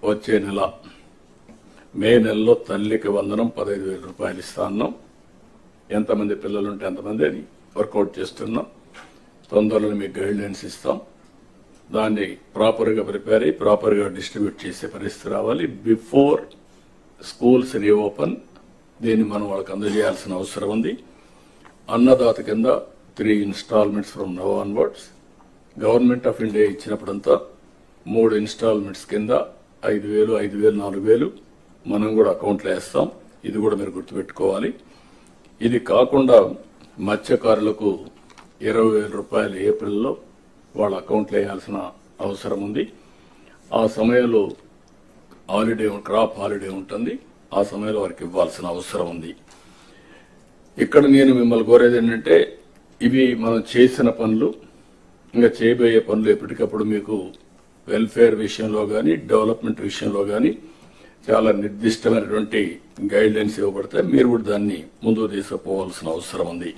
వచ్చే నెల మే నెలలో తల్లికి వందనం 15,000 రూపాయలు ఇస్తా ఉన్నాం. ఎంతమంది పిల్లలుంటే అంతమంది అది వర్కౌట్ చేస్తున్నాం. తొందరలో మీకు గైడ్లైన్స్ ఇస్తాం. దాన్ని ప్రాపర్గా ప్రిపేర్ అయ్యి ప్రాపర్గా డిస్ట్రిబ్యూట్ చేసే పరిస్థితి రావాలి. బిఫోర్ స్కూల్స్ రీఓపెన్ దీన్ని మనం వాళ్ళకి అందజేయాల్సిన అవసరం ఉంది. అన్నదాత కింద 3 installments from now onwards. Government of India ఇచ్చినప్పుడంతా 3 ఇన్స్టాల్మెంట్స్ కింద 5,000, 5,000, 4,000 మనం కూడా అకౌంట్లో వేస్తాం. ఇది కూడా మీరు గుర్తుపెట్టుకోవాలి. ఇది కాకుండా మత్స్యకారులకు 20,000 రూపాయలు ఏప్రిల్లో వాళ్ళ అకౌంట్లో వేయాల్సిన అవసరం ఉంది. ఆ సమయంలో క్రాప్ హాలిడే ఉంటుంది. ఆ సమయంలో వారికి ఇవ్వాల్సిన అవసరం ఉంది. ఇక్కడ నేను మిమ్మల్ని కోరేది ఏంటంటే, ఇవి మనం చేసిన పనులు, ఇంకా చేయబోయే పనులు ఎప్పటికప్పుడు మీకు వెల్ఫేర్ విషయంలో కానీ డెవలప్మెంట్ విషయంలో కానీ చాలా నిర్దిష్టమైనటువంటి గైడ్ లైన్స్ ఇవ్వబడతాయి. మీరు కూడా దాన్ని ముందుకు తీసుకుపోవాల్సిన అవసరం ఉంది.